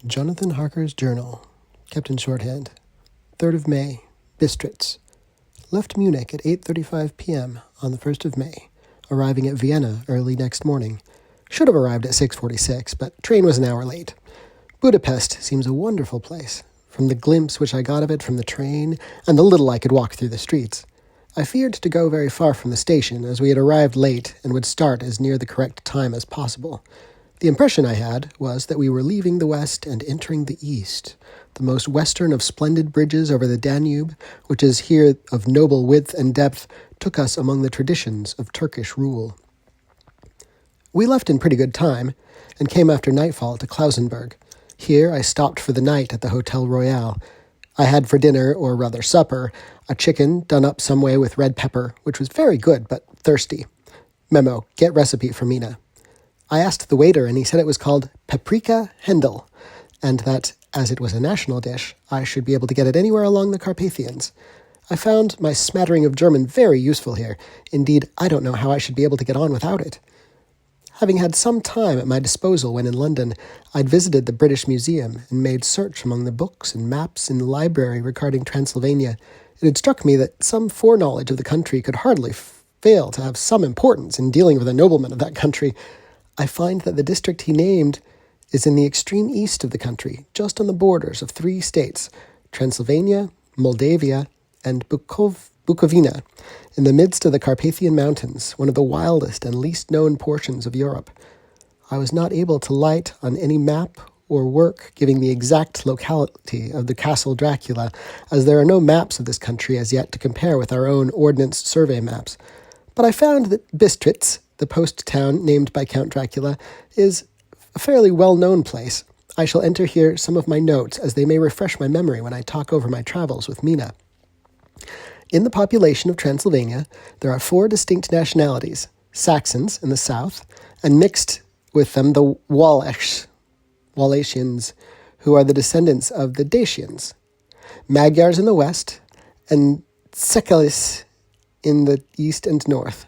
Jonathan Harker's journal, kept in shorthand. 3rd of May, Bistritz. Left Munich at 8:35 p.m. on the 1st of May, arriving at Vienna early next morning. Should have arrived at 6:46, but train was an hour late. Budapest seems a wonderful place, from the glimpse which I got of it from the train and the little I could walk through the streets. I feared to go very far from the station, as we had arrived late and would start as near the correct time as possible. The impression I had was that we were leaving the west and entering the east, the most western of splendid bridges over the Danube, which is here of noble width and depth, took us among the traditions of Turkish rule. We left in pretty good time, and came after nightfall to Klausenburg. Here I stopped for the night at the Hotel Royal. I had for dinner, or rather supper, a chicken done up some way with red pepper, which was very good but thirsty. Memo, get recipe for Mina. I asked the waiter, and he said it was called paprika Händel, and that, as it was a national dish, I should be able to get it anywhere along the Carpathians. I found my smattering of German very useful here. Indeed, I don't know how I should be able to get on without it. Having had some time at my disposal when in London, I'd visited the British Museum and made search among the books and maps in the library regarding Transylvania. It had struck me that some foreknowledge of the country could hardly fail to have some importance in dealing with a nobleman of that country. I find that the district he named is in the extreme east of the country, just on the borders of 3 states, Transylvania, Moldavia, and Bukovina, in the midst of the Carpathian Mountains, one of the wildest and least known portions of Europe. I was not able to light on any map or work giving the exact locality of the Castle Dracula, as there are no maps of this country as yet to compare with our own Ordnance Survey maps. But I found that Bistritz, the post town named by Count Dracula, is a fairly well-known place. I shall enter here some of my notes, as they may refresh my memory when I talk over my travels with Mina. In the population of Transylvania, there are 4 distinct nationalities: Saxons in the south, and mixed with them the Wallachs, who are the descendants of the Dacians, Magyars in the west, and Szekelyes in the east and north.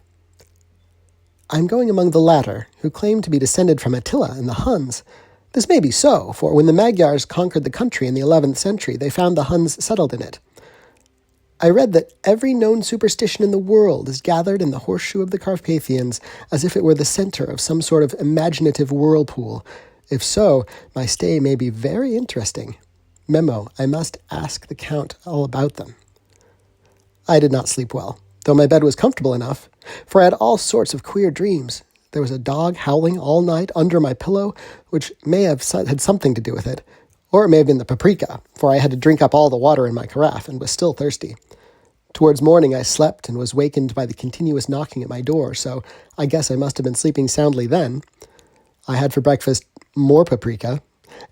I'm going among the latter, who claim to be descended from Attila and the Huns. This may be so, for when the Magyars conquered the country in the 11th century, they found the Huns settled in it. I read that every known superstition in the world is gathered in the horseshoe of the Carpathians, as if it were the center of some sort of imaginative whirlpool. If so, my stay may be very interesting. Memo, I must ask the Count all about them. I did not sleep well, though my bed was comfortable enough, for I had all sorts of queer dreams. There was a dog howling all night under my pillow, which may have had something to do with it, or it may have been the paprika, for I had to drink up all the water in my carafe and was still thirsty. Towards morning I slept and was wakened by the continuous knocking at my door, so I guess I must have been sleeping soundly then. I had for breakfast more paprika,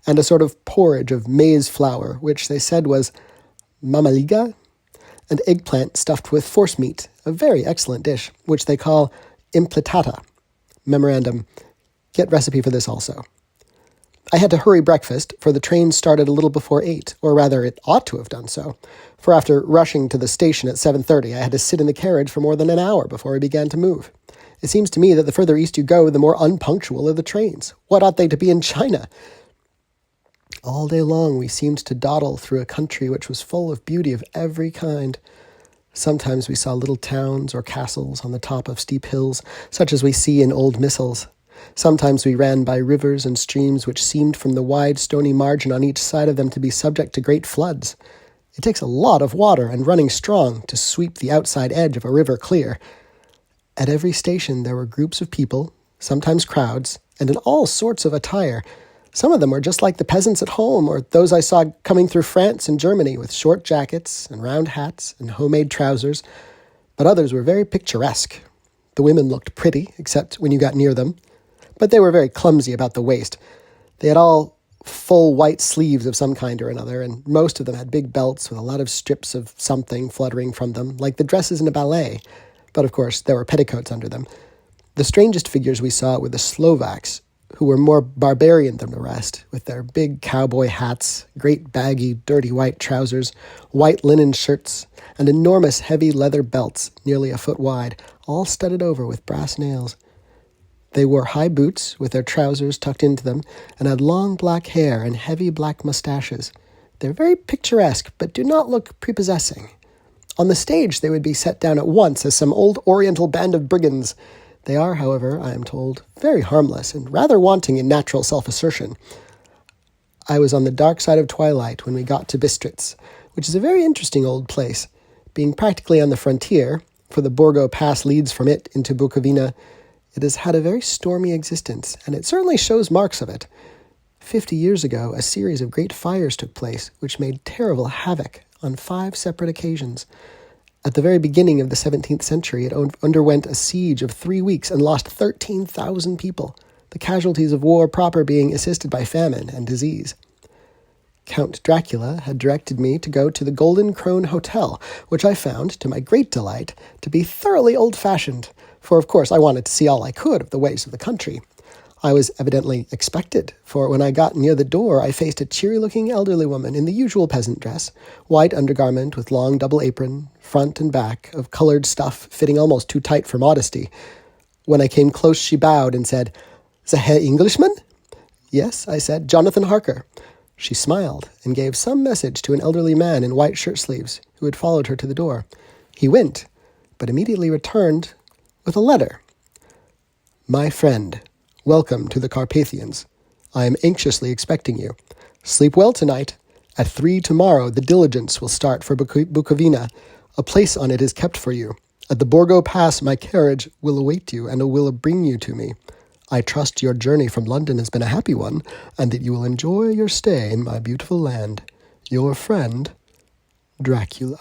and a sort of porridge of maize flour, which they said was mamaliga, and eggplant stuffed with forcemeat, a very excellent dish, which they call impletata. Memorandum, get recipe for this also. I had to hurry breakfast, for the train started a little before 8, or rather it ought to have done so, for after rushing to the station at 7:30, I had to sit in the carriage for more than an hour before we began to move. It seems to me that the further east you go, the more unpunctual are the trains. What ought they to be in China? All day long we seemed to dawdle through a country which was full of beauty of every kind. Sometimes we saw little towns or castles on the top of steep hills, such as we see in old missals. Sometimes we ran by rivers and streams which seemed from the wide stony margin on each side of them to be subject to great floods. It takes a lot of water and running strong to sweep the outside edge of a river clear. At every station there were groups of people, sometimes crowds, and in all sorts of attire. Some of them were just like the peasants at home, or those I saw coming through France and Germany with short jackets and round hats and homemade trousers, but others were very picturesque. The women looked pretty, except when you got near them, but they were very clumsy about the waist. They had all full white sleeves of some kind or another, and most of them had big belts with a lot of strips of something fluttering from them, like the dresses in a ballet, but of course there were petticoats under them. The strangest figures we saw were the Slovaks, who were more barbarian than the rest, with their big cowboy hats, great baggy, dirty white trousers, white linen shirts, and enormous heavy leather belts nearly a foot wide, all studded over with brass nails. They wore high boots with their trousers tucked into them and had long black hair and heavy black mustaches. They're very picturesque, but do not look prepossessing. On the stage, they would be set down at once as some old oriental band of brigands. They are, however, I am told, very harmless and rather wanting in natural self-assertion. I was on the dark side of twilight when we got to Bistritz, which is a very interesting old place. Being practically on the frontier, for the Borgo Pass leads from it into Bukovina, it has had a very stormy existence, and it certainly shows marks of it. 50 years ago, a series of great fires took place, which made terrible havoc on 5 separate occasions. At the very beginning of the 17th century, it underwent a siege of 3 weeks and lost 13,000 people, the casualties of war proper being assisted by famine and disease. Count Dracula had directed me to go to the Golden Crone Hotel, which I found, to my great delight, to be thoroughly old-fashioned, for of course I wanted to see all I could of the ways of the country. I was evidently expected, for when I got near the door, I faced a cheery-looking elderly woman in the usual peasant dress, white undergarment with long double apron, front and back, of coloured stuff fitting almost too tight for modesty. When I came close, she bowed and said, "The Herr Englishman?" "Yes," I said, "Jonathan Harker." She smiled and gave some message to an elderly man in white shirt-sleeves who had followed her to the door. He went, but immediately returned with a letter. "My friend, welcome to the Carpathians. I am anxiously expecting you. Sleep well tonight. At 3 tomorrow, the diligence will start for Bukovina. A place on it is kept for you. At the Borgo Pass, my carriage will await you and will bring you to me. I trust your journey from London has been a happy one, and that you will enjoy your stay in my beautiful land. Your friend, Dracula."